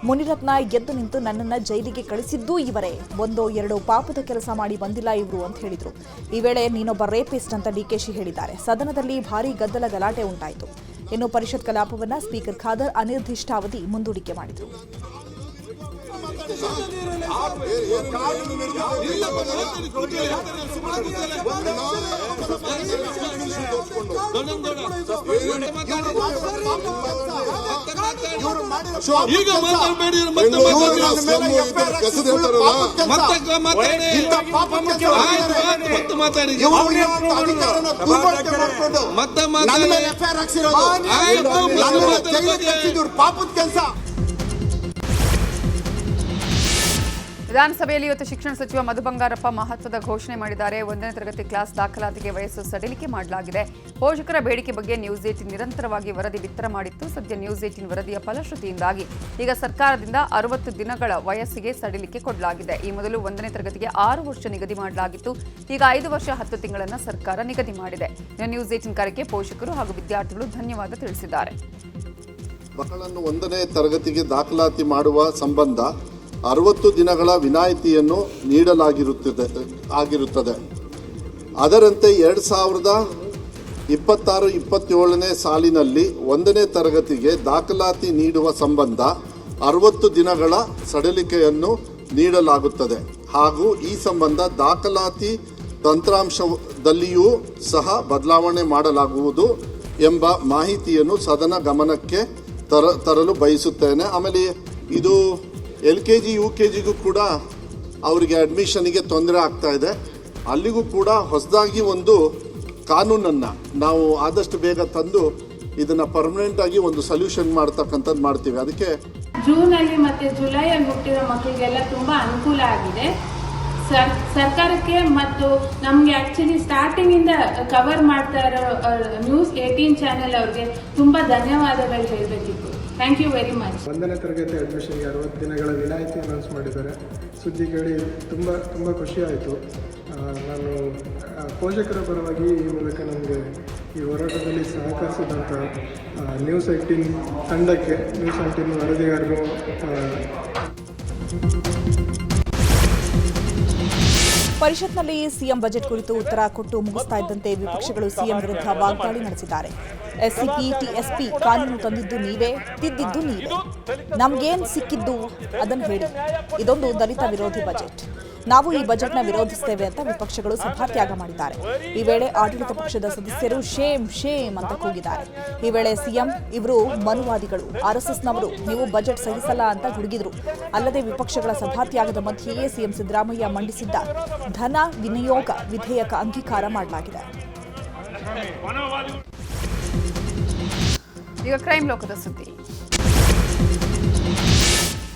ಮುನಿರತ್ನ ಎದ್ದು ನಿಂತು ನನ್ನನ್ನು ಜೈಲಿಗೆ ಕಳಿಸಿದ್ದೂ ಇವರೇ, 1-2 ಪಾಪದ ಕೆಲಸ ಮಾಡಿ ಬಂದಿಲ್ಲ ಇವರು ಅಂತ ಹೇಳಿದ್ರು. ಈ ವೇಳೆ ನೀನೊಬ್ಬ ರೇಪಿಸ್ಟ್ ಅಂತ ಡಿಕೆಶಿ ಹೇಳಿದ್ದಾರೆ. ಸದನದಲ್ಲಿ ಭಾರೀ ಗದ್ದಲ ಗಲಾಟೆ ಉಂಟಾಯಿತು. ಇನ್ನು ಪರಿಷತ್ ಕಲಾಪವನ್ನು ಸ್ಪೀಕರ್ ಖಾದರ್ ಅನಿರ್ದಿಷ್ಟಾವಧಿ ಮುಂದೂಡಿಕೆ ಮಾಡಿದರು. ವಿಧಾನಸಭೆಯಲ್ಲಿ ಇವತ್ತು ಶಿಕ್ಷಣ ಸಚಿವ ಮಧು ಬಂಗಾರಪ್ಪ ಮಹತ್ವದ ಘೋಷಣೆ ಮಾಡಿದ್ದಾರೆ. 1ನೇ ತರಗತಿ ಕ್ಲಾಸ್ ದಾಖಲಾತಿಗೆ ವಯಸ್ಸು ಸಡಿಲಿಕೆ ಮಾಡಲಾಗಿದೆ. ಪೋಷಕರ ಬೇಡಿಕೆ ಬಗ್ಗೆ ನ್ಯೂಸ್ 18 ನಿರಂತರವಾಗಿ ವರದಿ ಬಿತ್ತರ ಮಾಡಿತ್ತು. ಸದ್ಯ ನ್ಯೂಸ್ 18 ವರದಿಯ ಫಲಶ್ರುತಿಯಿಂದಾಗಿ ಈಗ ಸರ್ಕಾರದಿಂದ 60 ದಿನಗಳ ವಯಸ್ಸಿಗೆ ಸಡಿಲಿಕೆ ಕೊಡಲಾಗಿದೆ. ಈ ಮೊದಲು 1ನೇ ತರಗತಿಗೆ 6 ವರ್ಷ ನಿಗದಿ ಮಾಡಲಾಗಿತ್ತು. ಈಗ 5 ವರ್ಷ 10 ತಿಂಗಳನ್ನು ಸರ್ಕಾರ ನಿಗದಿ ಮಾಡಿದೆ. ನ್ಯೂಸ್ 18 ಕಾರ್ಯಕ್ಕೆ ಪೋಷಕರು ಹಾಗೂ ವಿದ್ಯಾರ್ಥಿಗಳು ಧನ್ಯವಾದ ತಿಳಿಸಿದ್ದಾರೆ. ಮಕ್ಕಳನ್ನು 1ನೇ ತರಗತಿಗೆ ದಾಖಲಾತಿ ಮಾಡುವ ಸಂಬಂಧ 60 ದಿನಗಳ ವಿನಾಯಿತಿಯನ್ನು ನೀಡಲಾಗಿರುತ್ತದೆ. ಅದರಂತೆ 2026-27ನೇ ಸಾಲಿನಲ್ಲಿ 1ನೇ ತರಗತಿಗೆ ದಾಖಲಾತಿ ನೀಡುವ ಸಂಬಂಧ 60 ದಿನಗಳ ಸಡಿಲಿಕೆಯನ್ನು ನೀಡಲಾಗುತ್ತದೆ ಹಾಗೂ ಈ ಸಂಬಂಧ ದಾಖಲಾತಿ ತಂತ್ರಾಂಶದಲ್ಲಿಯೂ ಸಹ ಬದಲಾವಣೆ ಮಾಡಲಾಗುವುದು ಎಂಬ ಮಾಹಿತಿಯನ್ನು ಸದನ ಗಮನಕ್ಕೆ ತರಲು ಬಯಸುತ್ತೇನೆ. ಆಮೇಲೆ ಇದು LKG UKGಗೂ ಕೂಡ ಅವರಿಗೆ ಅಡ್ಮಿಷನ್ಗೆ ತೊಂದರೆ ಆಗ್ತಾ ಇದೆ. ಅಲ್ಲಿಗೂ ಕೂಡ ಹೊಸದಾಗಿ ಒಂದು ಕಾನೂನನ್ನು ನಾವು ಆದಷ್ಟು ಬೇಗ ತಂದು ಇದನ್ನು ಪರ್ಮನೆಂಟ್ ಆಗಿ ಒಂದು ಸೊಲ್ಯೂಷನ್ ಮಾಡ್ತಕ್ಕಂಥದ್ದು ಮಾಡ್ತೀವಿ. ಅದಕ್ಕೆ ಜೂನಲ್ಲಿ ಮತ್ತು ಜುಲೈಯಲ್ಲಿ ಹುಟ್ಟಿರೋ ಮಕ್ಕಳಿಗೆಲ್ಲ ತುಂಬ ಅನುಕೂಲ ಆಗಿದೆ. ಸರ್ಕಾರಕ್ಕೆ ಮತ್ತು ನಮಗೆ ಆ್ಯಕ್ಚುಲಿ ಸ್ಟಾರ್ಟಿಂಗಿಂದ ಕವರ್ ಮಾಡ್ತಾ ಇರೋ ನ್ಯೂಸ್ 18 ಚಾನೆಲ್ ಅವ್ರಿಗೆ ತುಂಬ ಧನ್ಯವಾದಗಳು ಹೇಳಬೇಕಿತ್ತು. Thank you very much. 1ನೇ ತರಗತಿ ಅಡ್ಮಿಷನ್ಗೆ 60 ದಿನಗಳ ವಿನಾಯಿತಿ ಅನೌನ್ಸ್ ಮಾಡಿದ್ದಾರೆ. ಸುದ್ದಿ ಕೇಳಿ ತುಂಬ ಖುಷಿ ಆಯಿತು. ನಾನು ಪೋಷಕರ ಪರವಾಗಿ ಈ ಮೂಲಕ ನಮಗೆ ಈ ಹೋರಾಟದಲ್ಲಿ ಸಹಕರಿಸಿದಂಥ ನ್ಯೂಸ್ 18 ತಂಡಕ್ಕೆ, ನ್ಯೂಸ್ 18 ವರದಿಗಾರರು, ಪರಿಷತ್ನಲ್ಲಿ ಸಿಎಂ ಬಜೆಟ್ ಕುರಿತು ಉತ್ತರ ಕೊಟ್ಟು ಮುಗಿಸ್ತಾ ಇದ್ದಂತೆ ವಿಪಕ್ಷಗಳು ಸಿಎಂ ವಿರುದ್ಧ ವಾಗ್ದಾಳಿ ನಡೆಸಿದ್ದಾರೆ. ಎಸ್ಸಿಪಿ, ಟಿಎಸ್ಪಿ ಕಾನೂನು ತಂದಿದ್ದು ನೀವೇ, ತಿದ್ದಿದ್ದು ನೀವೇ, ನಮಗೇನು ಸಿಕ್ಕಿದ್ದು ಅದನ್ನು ಹೇಳಿ. ಇದೊಂದು ದಲಿತ ವಿರೋಧಿ ಬಜೆಟ್, ನಾವು ಈ ಬಜೆಟ್ನ ವಿರೋಧಿಸ್ತೇವೆ ಅಂತ ವಿಪಕ್ಷಗಳು ಸಭಾತ್ಯಾಗ ಮಾಡಿದ್ದಾರೆ. ಈ ವೇಳೆ ಆಡಳಿತ ಪಕ್ಷದ ಸದಸ್ಯರು ಶೇಮ್ ಶೇಮ್ ಅಂತ ಕೂಗಿದ್ದಾರೆ. ಈ ವೇಳೆ ಸಿಎಂ, ಇವರು ಮನುವಾದಿಗಳು, ಆರ್ಎಸ್ಎಸ್ನವರು, ನೀವು ಬಜೆಟ್ ಸಹಿಸಲ್ಲ ಅಂತ ಗುಡುಗಿದ್ರು. ಅಲ್ಲದೆ ವಿಪಕ್ಷಗಳ ಸಭಾತ್ಯಾಗದ ಮಧ್ಯೆಯೇ ಸಿಎಂ ಸಿದ್ದರಾಮಯ್ಯ ಮಂಡಿಸಿದ್ದ ಧನ ವಿನಿಯೋಗ ವಿಧೇಯಕ ಅಂಗೀಕಾರ ಮಾಡಲಾಗಿದೆ. ಈಗ ಕ್ರೈಮ್ ಲೋಕದ ಸುದ್ದಿ.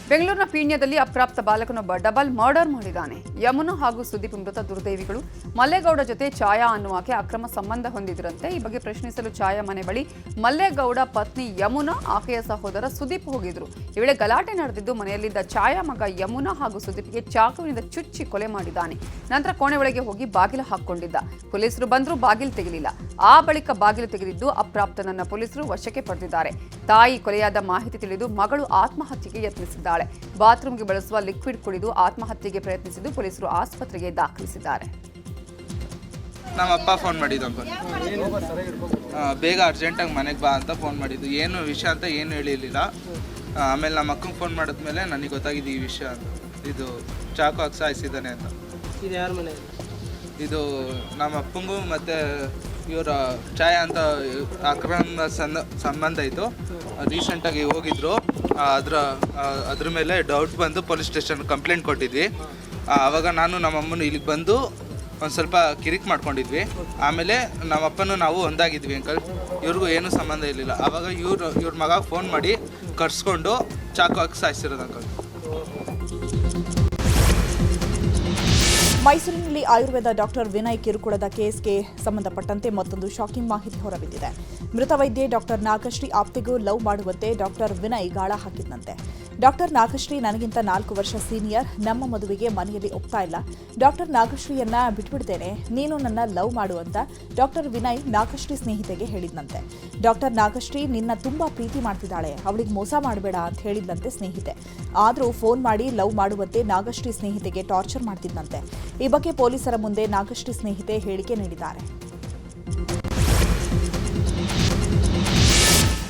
ಬೆಂಗಳೂರಿನ ಪೀಣ್ಯದಲ್ಲಿ ಅಪ್ರಾಪ್ತ ಬಾಲಕನೊಬ್ಬ ಡಬಲ್ ಮರ್ಡರ್ ಮಾಡಿದ್ದಾನೆ. ಯಮುನಾ ಹಾಗೂ ಸುದೀಪ್ ಮೃತ ದುರ್ದೈವಿಗಳು. ಮಲ್ಲೇಗೌಡ ಜೊತೆ ಛಾಯಾ ಅನ್ನುವಾಕೆ ಅಕ್ರಮ ಸಂಬಂಧ ಹೊಂದಿದ್ರಂತೆ. ಈ ಬಗ್ಗೆ ಪ್ರಶ್ನಿಸಲು ಛಾಯಾ ಮನೆ ಬಳಿ ಮಲ್ಲೇಗೌಡ ಪತ್ನಿ ಯಮುನಾ, ಆಕೆಯ ಸಹೋದರ ಸುದೀಪ್ ಹೋಗಿದ್ರು. ಈ ವೇಳೆ ಗಲಾಟೆ ನಡೆದಿದ್ದು ಮನೆಯಲ್ಲಿದ್ದ ಛಾಯಾ ಮಗ ಯಮುನಾ ಹಾಗೂ ಸುದೀಪ್ಗೆ ಚಾಕುವಿನಿಂದ ಚುಚ್ಚಿ ಕೊಲೆ ಮಾಡಿದ್ದಾನೆ. ನಂತರ ಕೋಣೆ ಒಳಗೆ ಹೋಗಿ ಬಾಗಿಲು ಹಾಕೊಂಡಿದ್ದ. ಪೊಲೀಸರು ಬಂದರೂ ಬಾಗಿಲು ತೆಗೆಯಲಿಲ್ಲ. ಆ ಬಳಿಕ ಬಾಗಿಲು ತೆಗೆದಿದ್ದು ಅಪ್ರಾಪ್ತನನ್ನ ಪೊಲೀಸರು ವಶಕ್ಕೆ ಪಡೆದಿದ್ದಾರೆ. ತಾಯಿ ಕೊಲೆಯಾದ ಮಾಹಿತಿ ತಿಳಿದು ಮಗಳು ಆತ್ಮಹತ್ಯೆಗೆ ಯತ್ನಿಸಿದ್ದಾಳೆ. ಬಾತ್ರೂಮ್ಗೆ ಬಳಸುವ ಲಿಕ್ವಿಡ್ ಕುಡಿದು ಆತ್ಮಹತ್ಯೆಗೆ ಪ್ರಯತ್ನಿಸಿದ್ದು ಪೊಲೀಸರು ಆಸ್ಪತ್ರೆಗೆ ದಾಖಲಿಸಿದ್ದಾರೆ. ನಮ್ಮ ಅಪ್ಪ ಫೋನ್ ಮಾಡಿದ್ದು ಬೇಗ ಅರ್ಜೆಂಟಾಗಿ ಮನೆಗೆ ಬಾ ಅಂತ ಫೋನ್ ಮಾಡಿದ್ದು. ಏನು ವಿಷಯ ಅಂತ ಏನು ಹೇಳಿರಲಿಲ್ಲ. ಆಮೇಲೆ ನಮ್ಮ ಅಕ್ಕಂಗೆ ಫೋನ್ ಮಾಡಿದ್ಮೇಲೆ ನನಗೆ ಗೊತ್ತಾಗಿದೆ ಈ ವಿಷಯ ಅಂತ. ಇದು ಚಾಕು ಹಾಕಿ ಸಾಯಿಸಿದ್ದಾನೆ ಅಂತ. ಇದು ಯಾರ ಮನೆ? ಇದು ನಮ್ಮ ಅಪ್ಪಂಗೂ ಮತ್ತು ಇವರ ಛಾಯಾ ಅಂತ ಅಕ್ರಮ ಸಂಬಂಧ ಇತ್ತು. ರೀಸೆಂಟಾಗಿ ಹೋಗಿದ್ರು. ಅದ್ರ ಮೇಲೆ ಡೌಟ್ ಬಂದು ಪೊಲೀಸ್ ಸ್ಟೇಷನ್ ಕಂಪ್ಲೇಂಟ್ ಕೊಟ್ಟಿದ್ವಿ. ಆವಾಗ ನಾನು ನಮ್ಮ ಅಮ್ಮನು ಇಲ್ಲಿಗೆ ಬಂದು ಒಂದು ಸ್ವಲ್ಪ ಕಿರಿಕ್ ಮಾಡ್ಕೊಂಡಿದ್ವಿ. ಆಮೇಲೆ ನಮ್ಮ ಅಪ್ಪನೂ ನಾವು ಒಂದಾಗಿದ್ವಿ ಅಂಕಲ್. ಇವ್ರಿಗೂ ಏನೂ ಸಂಬಂಧ ಇರಲಿಲ್ಲ. ಆವಾಗ ಇವ್ರ ಮಗ ಫೋನ್ ಮಾಡಿ ಕರ್ಸ್ಕೊಂಡು ಚಾಕು ಹಾಕಿ ಸಾಯಿಸಿರೋದು ಅಂಕಲ್. ಮೈಸೂರಿನಲ್ಲಿ ಆಯುರ್ವೇದ ಡಾಕ್ಟರ್ ವಿನಯ್ ಕಿರುಕುಳದ ಕೇಸ್ಗೆ ಸಂಬಂಧಪಟ್ಟಂತೆ ಮತ್ತೊಂದು ಶಾಕಿಂಗ್ ಮಾಹಿತಿ ಹೊರಬಿದ್ದಿದೆ. ಮೃತ ವೈದ್ಯೆ ಡಾಕ್ಟರ್ ನಾಗಶ್ರೀ ಆಪ್ತಿಗೂ ಲವ್ ಮಾಡುವಂತೆ ಡಾಕ್ಟರ್ ವಿನಯ್ ಗಾಳ ಹಾಕಿದ್ದಂತೆ. ಡಾಕ್ಟರ್ ನಾಗಶ್ರೀ ನನಗಿಂತ 4 ವರ್ಷ ಸೀನಿಯರ್, ನಮ್ಮ ಮದುವೆಗೆ ಮನೆಯಲ್ಲಿ ಒಪ್ತಾ ಇಲ್ಲ, ಡಾಕ್ಟರ್ ನಾಗಶ್ರೀಯನ್ನ ಬಿಟ್ಬಿಡ್ತೇನೆ, ನೀನು ನನ್ನ ಲವ್ ಮಾಡು ಅಂತ ಡಾಕ್ಟರ್ ವಿನಯ್ ನಾಗಶ್ರೀ ಸ್ನೇಹಿತೆಗೆ ಹೇಳಿದ್ನಂತೆ. ಡಾಕ್ಟರ್ ನಾಗಶ್ರೀ ನಿನ್ನ ತುಂಬಾ ಪ್ರೀತಿ ಮಾಡ್ತಿದ್ದಾಳೆ, ಅವಳಿಗೆ ಮೋಸ ಮಾಡಬೇಡ ಅಂತ ಹೇಳಿದ್ದಂತೆ ಸ್ನೇಹಿತೆ. ಆದರೂ ಫೋನ್ ಮಾಡಿ ಲವ್ ಮಾಡುವಂತೆ ನಾಗಶ್ರೀ ಸ್ನೇಹಿತೆಗೆ ಟಾರ್ಚರ್ ಮಾಡ್ತಿದ್ದಂತೆ. ಈ ಬಗ್ಗೆ ಪೊಲೀಸರ ಮುಂದೆ ನಾಗಶ್ರೀ ಸ್ನೇಹಿತೆ ಹೇಳಿಕೆ ನೀಡಿದ್ದಾರೆ.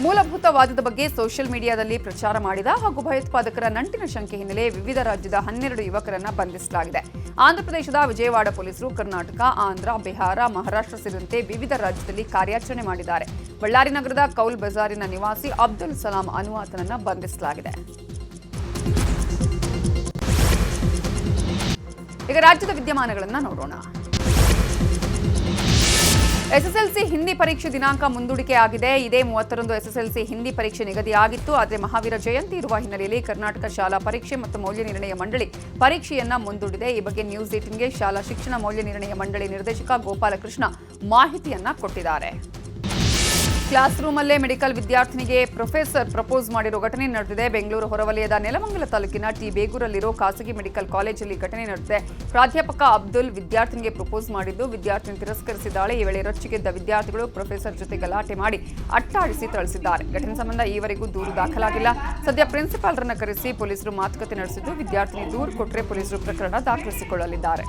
ಮೂಲಭೂತವಾದದ ಬಗ್ಗೆ ಸೋಷಿಯಲ್ ಮೀಡಿಯಾದಲ್ಲಿ ಪ್ರಚಾರ ಮಾಡಿದ ಹಾಗೂ ಭಯೋತ್ಪಾದಕರ ನಂಟಿನ ಶಂಕೆ ಹಿನ್ನೆಲೆ ವಿವಿಧ ರಾಜ್ಯದ 12 ಯುವಕರನ್ನ ಬಂಧಿಸಲಾಗಿದೆ. ಆಂಧ್ರಪ್ರದೇಶದ ವಿಜಯವಾಡ ಪೊಲೀಸರು ಕರ್ನಾಟಕ, ಆಂಧ್ರ, ಬಿಹಾರ, ಮಹಾರಾಷ್ಟ್ರ ಸೇರಿದಂತೆ ವಿವಿಧ ರಾಜ್ಯದಲ್ಲಿ ಕಾರ್ಯಾಚರಣೆ ಮಾಡಿದ್ದಾರೆ. ಬಳ್ಳಾರಿ ನಗರದ ಕೌಲ್ ಬಜಾರಿನ ನಿವಾಸಿ ಅಬ್ದುಲ್ ಸಲಾಂ ಅನುವಾತನನ್ನ ಬಂಧಿಸಲಾಗಿದೆ. ಈಗ ರಾಜ್ಯದ ವಿದ್ಯಮಾನಗಳನ್ನು ನೋಡೋಣ. ಎಸ್ಎಸ್ಎಲ್ಸಿ ಹಿಂದಿ ಪರೀಕ್ಷೆ ದಿನಾಂಕ ಮುಂದೂಡಿಕೆ ಆಗಿದೆ. ಇದೇ 30ರಂದು ಎಸ್ಎಸ್ಎಲ್ಸಿ ಹಿಂದಿ ಪರೀಕ್ಷೆ ನಿಗದಿಯಾಗಿತ್ತು. ಆದರೆ ಮಹಾವೀರ ಜಯಂತಿ ಇರುವ ಹಿನ್ನೆಲೆಯಲ್ಲಿ ಕರ್ನಾಟಕ ಶಾಲಾ ಪರೀಕ್ಷೆ ಮತ್ತು ಮೌಲ್ಯ ನಿರ್ಣಯ ಮಂಡಳಿ ಪರೀಕ್ಷೆಯನ್ನ ಮುಂದೂಡಿದೆ. ಈ ಬಗ್ಗೆ ನ್ಯೂಸ್ 18ಗೆ ಶಾಲಾ ಶಿಕ್ಷಣ ಮೌಲ್ಯ ನಿರ್ಣಯ ಮಂಡಳಿ ನಿರ್ದೇಶಕ ಗೋಪಾಲಕೃಷ್ಣ ಮಾಹಿತಿಯನ್ನ ಕೊಟ್ಟಿದ್ದಾರೆ. ಕ್ಲಾಸ್ ರೂಮಲ್ಲೇ ಮೆಡಿಕಲ್ ವಿದ್ಯಾರ್ಥಿನಿಗೆ ಪ್ರೊಫೆಸರ್ ಪ್ರಪೋಸ್ ಮಾಡಿರೋ ಘಟನೆ ನಡೆದಿದೆ. ಬೆಂಗಳೂರು ಹೊರವಲಯದ ನೆಲಮಂಗಲ ತಾಲೂಕಿನ ಟಿ ಬೇಗೂರಲ್ಲಿರೋ ಖಾಸಗಿ ಮೆಡಿಕಲ್ ಕಾಲೇಜಲ್ಲಿ ಘಟನೆ ನಡೆದಿದೆ. ಪ್ರಾಧ್ಯಾಪಕ ಅಬ್ದುಲ್ ವಿದ್ಯಾರ್ಥಿನಿಗೆ ಪ್ರಪೋಸ್ ಮಾಡಿದ್ದು ವಿದ್ಯಾರ್ಥಿನಿ ತಿರಸ್ಕರಿಸಿದ್ದಾಳೆ. ಈ ವೇಳೆ ರೊಚ್ಚಿಗೆದ್ದ ವಿದ್ಯಾರ್ಥಿಗಳು ಪ್ರೊಫೆಸರ್ ಜೊತೆ ಗಲಾಟೆ ಮಾಡಿ ಅಟ್ಟಾಡಿಸಿ ಥಳಿಸಿದ್ದಾರೆ. ಘಟನೆ ಸಂಬಂಧ ಈವರೆಗೂ ದೂರು ದಾಖಲಾಗಿಲ್ಲ. ಸದ್ಯ ಪ್ರಿನ್ಸಿಪಾಲ್ರನ್ನ ಕರೆಸಿ ಪೊಲೀಸರು ಮಾತುಕತೆ ನಡೆಸಿದ್ದು ವಿದ್ಯಾರ್ಥಿನಿ ದೂರು ಕೊಟ್ಟರೆ ಪೊಲೀಸರು ಪ್ರಕರಣ ದಾಖಲಿಸಿಕೊಳ್ಳಲಿದ್ದಾರೆ.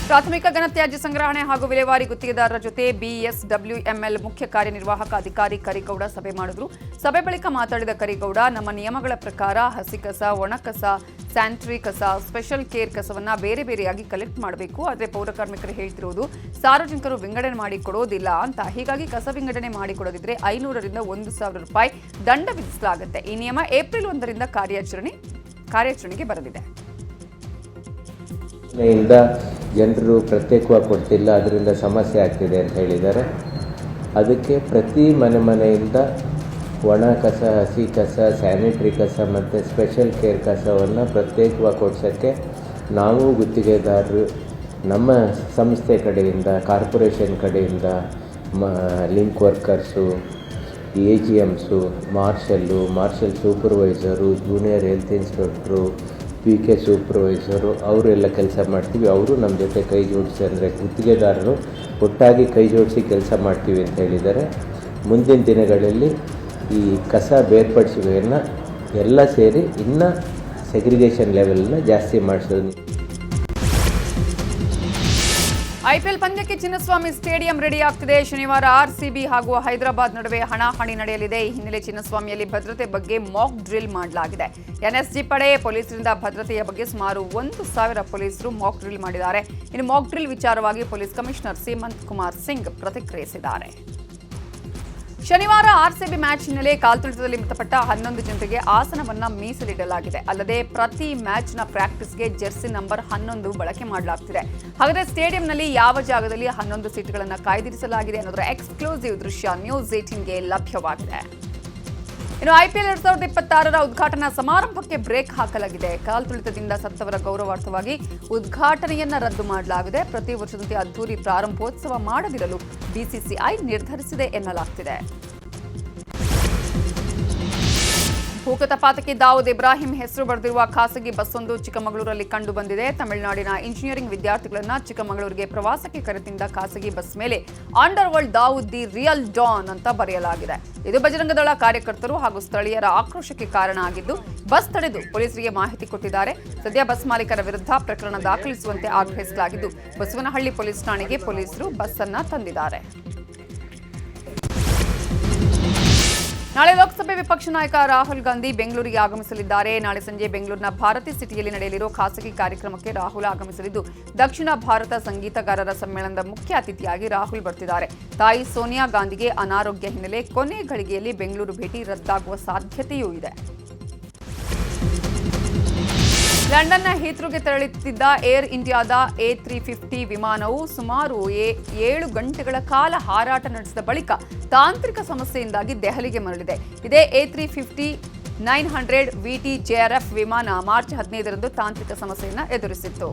ಪ್ರಾಥಮಿಕ ಘನತ್ಯಾಜ್ಯ ಸಂಗ್ರಹಣೆ ಹಾಗೂ ವಿಲೇವಾರಿ ಗುತ್ತಿಗೆದಾರರ ಜೊತೆ ಬಿಎಸ್ಡಬ್ಲ್ಯೂಎಂಎಲ್ ಮುಖ್ಯ ಕಾರ್ಯನಿರ್ವಾಹಕ ಅಧಿಕಾರಿ ಕರಿಗೌಡ ಸಭೆ ಮಾಡಿದ್ರು. ಸಭೆ ಬಳಿಕ ಮಾತಾಡಿದ ಕರಿಗೌಡ, ನಮ್ಮ ನಿಯಮಗಳ ಪ್ರಕಾರ ಹಸಿ ಕಸ, ಒಣ ಕಸ, ಸ್ಯಾನಿಟರಿ ಕಸ, ಸ್ಪೆಷಲ್ ಕೇರ್ ಕಸವನ್ನ ಬೇರೆ ಬೇರೆಯಾಗಿ ಕಲೆಕ್ಟ್ ಮಾಡಬೇಕು. ಆದರೆ ಪೌರಕಾರ್ಮಿಕರು ಹೇಳ್ತಿರೋದು ಸಾರ್ವಜನಿಕರು ವಿಂಗಡಣೆ ಮಾಡಿ ಕೊಡೋದಿಲ್ಲ ಅಂತ. ಹೀಗಾಗಿ ಕಸ ವಿಂಗಡಣೆ ಮಾಡಿಕೊಡೋದಿದ್ರೆ 500ರಿಂದ 1,000 ರೂಪಾಯಿ ದಂಡ ವಿಧಿಸಲಾಗುತ್ತೆ. ಈ ನಿಯಮ ಏಪ್ರಿಲ್ 1ರಿಂದ ಕಾರ್ಯಾಚರಣೆಗೆ ಬರಲಿದೆ. ಜನರು ಪ್ರತ್ಯೇಕವಾಗಿ ಕೊಡ್ತಿಲ್ಲ, ಅದರಿಂದ ಸಮಸ್ಯೆ ಆಗ್ತಿದೆ ಅಂತ ಹೇಳಿದ್ದಾರೆ. ಅದಕ್ಕೆ ಪ್ರತಿ ಮನೆಯಿಂದ ಒಣ ಕಸ, ಹಸಿ ಕಸ, ಸ್ಯಾನಿಟ್ರಿ ಕಸ ಮತ್ತು ಸ್ಪೆಷಲ್ ಕೇರ್ ಕಸವನ್ನು ಪ್ರತ್ಯೇಕವಾಗಿ ಕೊಡ್ಸೋಕ್ಕೆ ನಾವು ಗುತ್ತಿಗೆದಾರರು ನಮ್ಮ ಸಂಸ್ಥೆ ಕಡೆಯಿಂದ, ಕಾರ್ಪೊರೇಷನ್ ಕಡೆಯಿಂದ ಲಿಂಕ್ ವರ್ಕರ್ಸು, AGMಸು, marshal supervisor, junior health inspector, PK supervisor ಅವರೆಲ್ಲ ಕೆಲಸ ಮಾಡ್ತೀವಿ. ಅವರು ನಮ್ಮ ಜೊತೆ ಕೈ ಜೋಡಿಸಿ, ಅಂದರೆ ಗುತ್ತಿಗೆದಾರರು ಒಟ್ಟಾಗಿ ಕೈ ಜೋಡಿಸಿ ಕೆಲಸ ಮಾಡ್ತೀವಿ ಅಂತ ಹೇಳಿದ್ದಾರೆ. ಮುಂದಿನ ದಿನಗಳಲ್ಲಿ ಈ ಕಸ ಬೇರ್ಪಡಿಸುವಿಕೆಯನ್ನು ಎಲ್ಲ ಸೇರಿ ಇನ್ನೂ ಸೆಗ್ರಿಗೇಷನ್ ಲೆವೆಲ್ನ ಜಾಸ್ತಿ ಮಾಡಿಸೋದು. IPL ಪಂದ್ಯಕ್ಕೆ ಚಿನ್ನಸ್ವಾಮಿ ಸ್ಟೇಡಿಯಂ ರೆಡಿ ಆಗ್ತಿದೆ. ಶನಿವಾರ RCB ಹಾಗೂ ಹೈದರಾಬಾದ್ ನಡುವೆ ಹಣಾಹಣಿ ನಡೆಯಲಿದೆ. ಈ ಹಿನ್ನೆಲೆ ಚಿನ್ನಸ್ವಾಮಿಯಲ್ಲಿ ಭದ್ರತೆ ಬಗ್ಗೆ ಮಾಕ್ ಡ್ರಿಲ್ ಮಾಡಲಾಗಿದೆ. NSG ಪಡೆ ಪೊಲೀಸರಿಂದ ಭದ್ರತೆಯ ಬಗ್ಗೆ ಸುಮಾರು 1,000 ಪೊಲೀಸರು ಮಾಕ್ ಡ್ರಿಲ್ ಮಾಡಿದ್ದಾರೆ. ಇನ್ನು ಮಾಕ್ ಡ್ರಿಲ್ ವಿಚಾರವಾಗಿ ಪೊಲೀಸ್ ಕಮಿಷನರ್ ಸೀಮಂತ್ ಕುಮಾರ್ ಸಿಂಗ್ ಪ್ರತಿಕ್ರಿಯಿಸಿದ್ದಾರೆ. ಶನಿವಾರ RCB ಮ್ಯಾಚ್ ಹಿನ್ನೆಲೆ ಕಾಲ್ತುಳಿತದಲ್ಲಿ ಮೃತಪಟ್ಟ 11 ಜನರಿಗೆ ಆಸನವನ್ನ ಮೀಸಲಿಡಲಾಗಿದೆ. ಅಲ್ಲದೆ ಪ್ರತಿ ಮ್ಯಾಚ್ನ ಪ್ರಾಕ್ಟೀಸ್ಗೆ ಜೆರ್ಸಿ ನಂಬರ್ 11 ಬಳಕೆ ಮಾಡಲಾಗ್ತಿದೆ. ಹಾಗಾದರೆ ಸ್ಟೇಡಿಯಂನಲ್ಲಿ ಯಾವ ಜಾಗದಲ್ಲಿ 11 ಸೀಟ್ಗಳನ್ನು ಕಾಯ್ದಿರಿಸಲಾಗಿದೆ ಅನ್ನೋದರ ಎಕ್ಸ್ಕ್ಲೂಸಿವ್ ದೃಶ್ಯ ನ್ಯೂಸ್ 18ಗೆ ಲಭ್ಯವಾಗಿದೆ. ಇನ್ನು IPL 2026ರ ಉದ್ಘಾಟನಾ ಸಮಾರಂಭಕ್ಕೆ ಬ್ರೇಕ್ ಹಾಕಲಾಗಿದೆ. ಕಾಲ್ತುಳಿತದಿಂದ ಸತ್ತವರ ಗೌರವಾರ್ಥವಾಗಿ ಉದ್ಘಾಟನೆಯನ್ನ ರದ್ದು ಮಾಡಲಾಗಿದೆ. ಪ್ರತಿ ವರ್ಷದಂತೆ ಅದ್ದೂರಿ ಪ್ರಾರಂಭೋತ್ಸವ ಮಾಡದಿರಲು BCCI ನಿರ್ಧರಿಸಿದೆ ಎನ್ನಲಾಗ್ತಿದೆ. ಭೂಕಂಪಪಾತಕ್ಕೆ ದಾವೂದ್ ಇಬ್ರಾಹಿಂ ಹೆಸರು ಬರೆದಿರುವ ಖಾಸಗಿ ಬಸ್ಸೊಂದು ಚಿಕ್ಕಮಗಳೂರಲ್ಲಿ ಕಂಡು ಬಂದಿದೆ. ತಮಿಳುನಾಡಿನ ಇಂಜಿನಿಯರಿಂಗ್ ವಿದ್ಯಾರ್ಥಿಗಳನ್ನ ಚಿಕ್ಕಮಗಳೂರಿಗೆ ಪ್ರವಾಸಕ್ಕೆ ಕರೆತಂದ ಖಾಸಗಿ ಬಸ್ ಮೇಲೆ under world Dawood the real Don ಅಂತ ಬರೆಯಲಾಗಿದೆ. ಇದು ಬಜರಂಗದಳ ಕಾರ್ಯಕರ್ತರು ಹಾಗೂ ಸ್ಥಳೀಯರ ಆಕ್ರೋಶಕ್ಕೆ ಕಾರಣ ಆಗಿದ್ದು, ಬಸ್ ತಡೆದು ಪೊಲೀಸರಿಗೆ ಮಾಹಿತಿ ಕೊಟ್ಟಿದ್ದಾರೆ. ಸದ್ಯ ಬಸ್ ಮಾಲೀಕರ ವಿರುದ್ಧ ಪ್ರಕರಣ ದಾಖಲಿಸುವಂತೆ ಆಗ್ರಹಿಸಲಾಗಿದ್ದು, ಬಸವನಹಳ್ಳಿ ಪೊಲೀಸ್ ಠಾಣೆಗೆ ಪೊಲೀಸರು ಬಸ್ ಅನ್ನ ತಂದಿದ್ದಾರೆ. ನಾಳೆ ಲೋಕಸಭೆ ವಿಪಕ್ಷ ನಾಯಕ ರಾಹುಲ್ ಗಾಂಧಿ ಬೆಂಗಳೂರಿಗೆ ಆಗಮಿಸಲಿದ್ದಾರೆ. ನಾಳೆ ಸಂಜೆ ಬೆಂಗಳೂರಿನ ಭಾರತಿ ಸಿಟಿಯಲ್ಲಿ ನಡೆಯಲಿರುವ ಖಾಸಗಿ ಕಾರ್ಯಕ್ರಮಕ್ಕೆ ರಾಹುಲ್ ಆಗಮಿಸಲಿದ್ದು, ದಕ್ಷಿಣ ಭಾರತ ಸಂಗೀತಗಾರರ ಸಮ್ಮೇಳನದ ಮುಖ್ಯ ಅತಿಥಿಯಾಗಿ ರಾಹುಲ್ ಬರ್ತಿದ್ದಾರೆ. ತಾಯಿ ಸೋನಿಯಾ ಗಾಂಧಿಗೆ ಅನಾರೋಗ್ಯ ಹಿನ್ನೆಲೆ ಕೊನೆ ಘಳಿಗೆಯಲ್ಲಿ ಬೆಂಗಳೂರು ಭೇಟಿ ರದ್ದಾಗುವ ಸಾಧ್ಯತೆಯೂ ಇದೆ. ಲಂಡನ್ನ ಹೀಥ್ರೋಗೆ ತೆರಳುತ್ತಿದ್ದ ಏರ್ ಇಂಡಿಯಾದ A350 ವಿಮಾನವು ಸುಮಾರು 7 ಗಂಟೆಗಳ ಕಾಲ ಹಾರಾಟ ನಡೆಸಿದ ಬಳಿಕ ತಾಂತ್ರಿಕ ಸಮಸ್ಯೆಯಿಂದಾಗಿ ದೆಹಲಿಗೆ ಮರಳಿದೆ. ಇದೇ A350-900 VT JRF ವಿಮಾನ ಮಾರ್ಚ್ 15ರಂದು ತಾಂತ್ರಿಕ ಸಮಸ್ಯೆಯನ್ನು ಎದುರಿಸಿತ್ತು.